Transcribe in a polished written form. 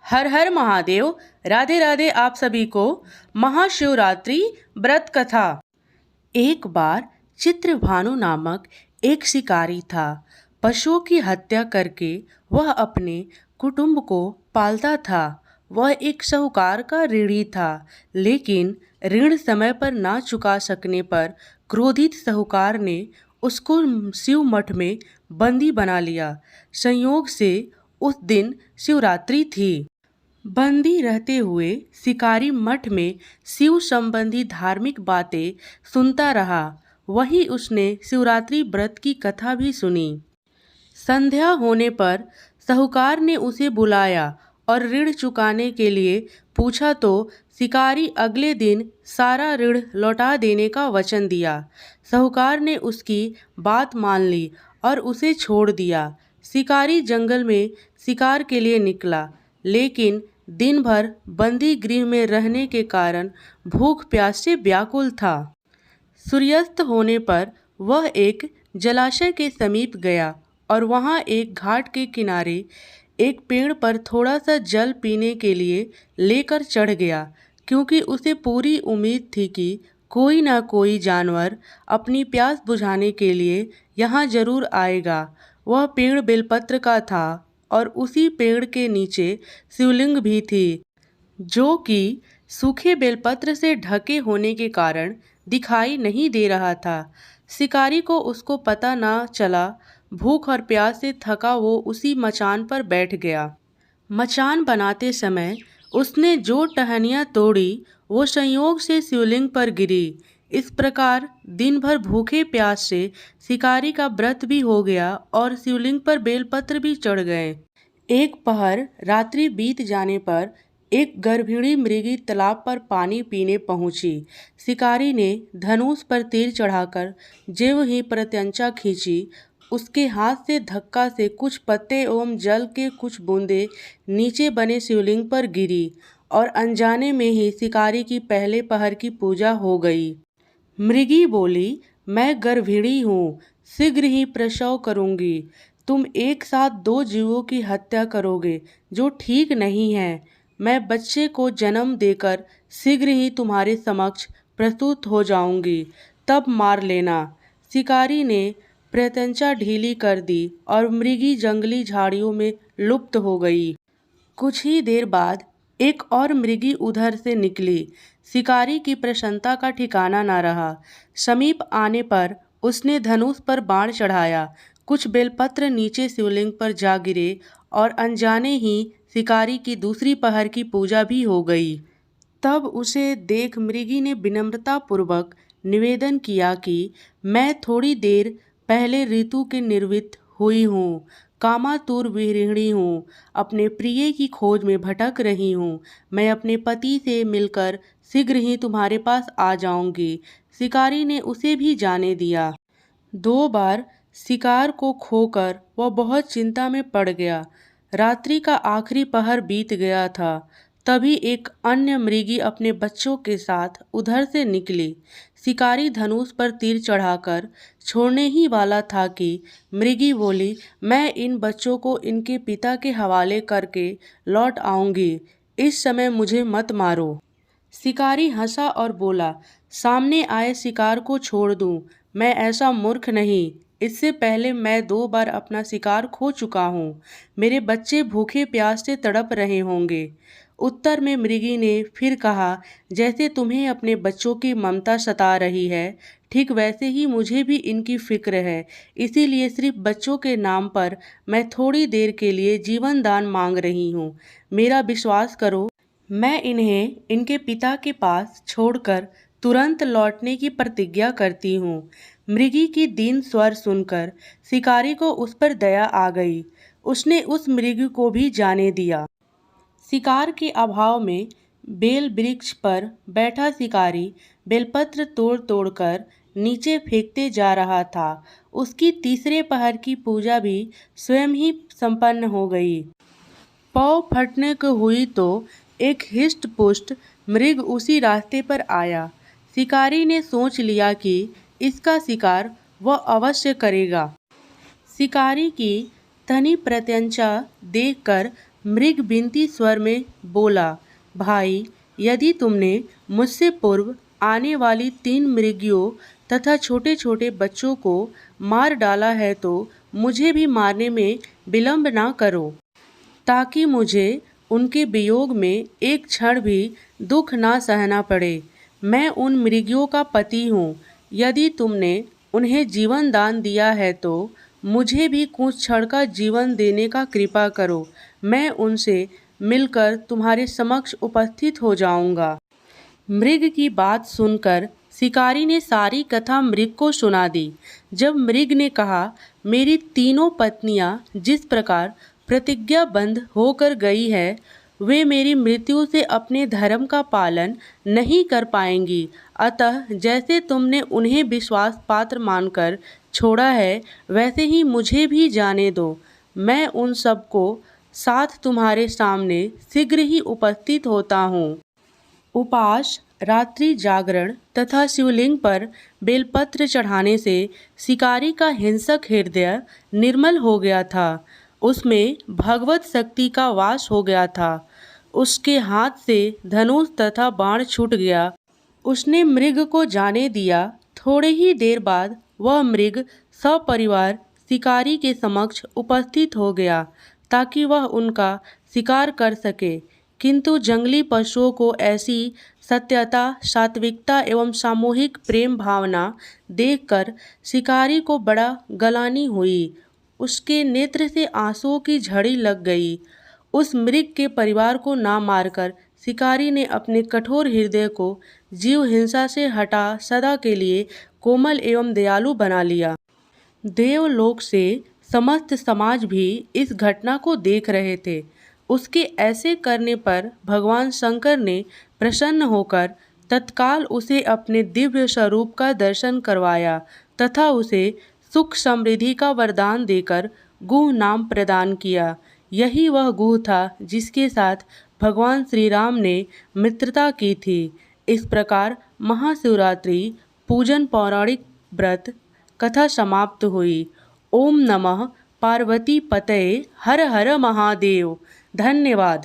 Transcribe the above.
हर हर महादेव। राधे राधे आप सभी को। महाशिवरात्रि व्रत कथा। एक बार चित्रभानु नामक एक शिकारी था। पशुओं की हत्या करके वह अपने कुटुंब को पालता था। वह एक साहूकार का ऋणी था, लेकिन ऋण समय पर ना चुका सकने पर क्रोधित साहूकार ने उसको शिव मठ में बंदी बना लिया। संयोग से उस दिन शिवरात्रि थी। बंदी रहते हुए शिकारी मठ में शिव संबंधी धार्मिक बातें सुनता रहा। वहीं उसने शिवरात्रि व्रत की कथा भी सुनी। संध्या होने पर साहूकार ने उसे बुलाया और ऋण चुकाने के लिए पूछा तो शिकारी अगले दिन सारा ऋण लौटा देने का वचन दिया। साहूकार ने उसकी बात मान ली और उसे छोड़ दिया। शिकारी जंगल में शिकार के लिए निकला, लेकिन दिन भर बंदी गृह में रहने के कारण भूख प्यास से व्याकुल था। सूर्यास्त होने पर वह एक जलाशय के समीप गया और वहां एक घाट के किनारे एक पेड़ पर थोड़ा सा जल पीने के लिए लेकर चढ़ गया, क्योंकि उसे पूरी उम्मीद थी कि कोई ना कोई जानवर अपनी प्यास बुझाने के लिए यहाँ जरूर आएगा। वह पेड़ बेलपत्र का था और उसी पेड़ के नीचे शिवलिंग भी थी, जो कि सूखे बेलपत्र से ढके होने के कारण दिखाई नहीं दे रहा था। शिकारी को उसको पता ना चला। भूख और प्यास से थका वो उसी मचान पर बैठ गया। मचान बनाते समय उसने जो टहनियाँ तोड़ी वो संयोग से शिवलिंग पर गिरी। इस प्रकार दिन भर भूखे प्यास से शिकारी का व्रत भी हो गया और शिवलिंग पर बेलपत्र भी चढ़ गए। एक पहर रात्रि बीत जाने पर एक गर्भिणी मृगी तालाब पर पानी पीने पहुंची। शिकारी ने धनुष पर तीर चढ़ाकर ज्यों ही प्रत्यंचा खींची, उसके हाथ से धक्का से कुछ पत्ते एवं जल के कुछ बूंदे नीचे बने शिवलिंग पर गिरी और अनजाने में ही शिकारी की पहले पहर की पूजा हो गई। मृगी बोली, मैं गर्भिणी हूँ, शीघ्र ही प्रसव करूँगी। तुम एक साथ 2 जीवों की हत्या करोगे, जो ठीक नहीं है। मैं बच्चे को जन्म देकर शीघ्र ही तुम्हारे समक्ष प्रस्तुत हो जाऊंगी, तब मार लेना। शिकारी ने प्रत्यंचा ढीली कर दी और मृगी जंगली झाड़ियों में लुप्त हो गई। कुछ ही देर बाद एक और मृगी उधर से निकली। शिकारी की प्रसन्नता का ठिकाना न रहा। समीप आने पर उसने धनुष पर बाण चढ़ाया। कुछ बेलपत्र नीचे शिवलिंग पर जा गिरे और अनजाने ही शिकारी की दूसरी पहर की पूजा भी हो गई। तब उसे देख मृगी ने विनम्रता पूर्वक निवेदन किया कि मैं थोड़ी देर पहले ऋतु के निर्वृत्त हुई हूँ, कामातुर विरहिणी हूँ, अपने प्रिय की खोज में भटक रही हूँ। मैं अपने पति से मिलकर शीघ्र ही तुम्हारे पास आ जाऊंगी। शिकारी ने उसे भी जाने दिया। 2 बार शिकार को खोकर वह बहुत चिंता में पड़ गया। रात्रि का आखिरी पहर बीत गया था। तभी एक अन्य मृगी अपने बच्चों के साथ उधर से निकली। शिकारी धनुष पर तीर चढ़ाकर छोड़ने ही वाला था कि मृगी बोली, मैं इन बच्चों को इनके पिता के हवाले करके लौट आऊंगी। इस समय मुझे मत मारो। शिकारी हंसा और बोला, सामने आए शिकार को छोड़ दूं? मैं ऐसा मूर्ख नहीं। इससे पहले मैं 2 बार अपना शिकार खो चुका हूँ। मेरे बच्चे भूखे प्यास से तड़प रहे होंगे। उत्तर में मृगी ने फिर कहा, जैसे तुम्हें अपने बच्चों की ममता सता रही है, ठीक वैसे ही मुझे भी इनकी फिक्र है। इसीलिए सिर्फ बच्चों के नाम पर मैं थोड़ी देर के लिए जीवन दान मांग रही हूँ। मेरा विश्वास करो, मैं इन्हें इनके पिता के पास छोड़कर तुरंत लौटने की प्रतिज्ञा करती हूँ। मृगी की दीन स्वर सुनकर शिकारी को उस पर दया आ गई। उसने उस मृगी को भी जाने दिया। शिकार के अभाव में बेल वृक्ष पर बैठा शिकारी बेलपत्र तोड़ तोड़कर नीचे फेंकते जा रहा था। उसकी तीसरे पहर की पूजा भी स्वयं ही संपन्न हो गई। पौ फटने को हुई तो एक हिष्ट पुष्ट मृग उसी रास्ते पर आया। शिकारी ने सोच लिया कि इसका शिकार वह अवश्य करेगा। शिकारी की तनी प्रत्यंचा देखकर मृग बिनती स्वर में बोला, भाई, यदि तुमने मुझसे पूर्व आने वाली 3 मृगियों तथा छोटे छोटे बच्चों को मार डाला है तो मुझे भी मारने में विलंब ना करो, ताकि मुझे उनके वियोग में एक क्षण भी दुख ना सहना पड़े। मैं उन मृगियों का पति हूँ। यदि तुमने उन्हें जीवन दान दिया है तो मुझे भी कुछ क्षण का जीवन देने का कृपा करो। मैं उनसे मिलकर तुम्हारे समक्ष उपस्थित हो जाऊंगा। मृग की बात सुनकर शिकारी ने सारी कथा मृग को सुना दी। जब मृग ने कहा, मेरी तीनों पत्नियां जिस प्रकार प्रतिज्ञाबद्ध होकर गई है, वे मेरी मृत्यु से अपने धर्म का पालन नहीं कर पाएंगी। अतः जैसे तुमने उन्हें विश्वास पात्र मानकर छोड़ा है, वैसे ही मुझे भी जाने दो। मैं उन सबको साथ तुम्हारे सामने शीघ्र ही उपस्थित होता हूँ। उपवास, रात्रि जागरण तथा शिवलिंग पर बेलपत्र चढ़ाने से शिकारी का हिंसक हृदय निर्मल हो गया था। उसमें भगवत शक्ति का वास हो गया था। उसके हाथ से धनुष तथा बाण छूट गया। उसने मृग को जाने दिया। थोड़े ही देर बाद वह मृग सपरिवार शिकारी के समक्ष उपस्थित हो गया, ताकि वह उनका शिकार कर सके। किंतु जंगली पशुओं को ऐसी सत्यता, सात्विकता एवं सामूहिक प्रेम भावना देखकर शिकारी को बड़ा गलानी हुई। उसके नेत्र से आंसुओं की झड़ी लग गई। उस मृग के परिवार को ना मारकर शिकारी ने अपने कठोर हृदय को जीव हिंसा से हटा सदा के लिए कोमल एवं दयालु बना लिया। देवलोक से समस्त समाज भी इस घटना को देख रहे थे। उसके ऐसे करने पर भगवान शंकर ने प्रसन्न होकर तत्काल उसे अपने दिव्य स्वरूप का दर्शन करवाया तथा उसे सुख समृद्धि का वरदान देकर गुह नाम प्रदान किया। यही वह गुह था जिसके साथ भगवान श्री राम ने मित्रता की थी। इस प्रकार महाशिवरात्रि पूजन पौराणिक व्रत कथा समाप्त हुई। ओम नमः पार्वती पतये हर हर महादेव। धन्यवाद।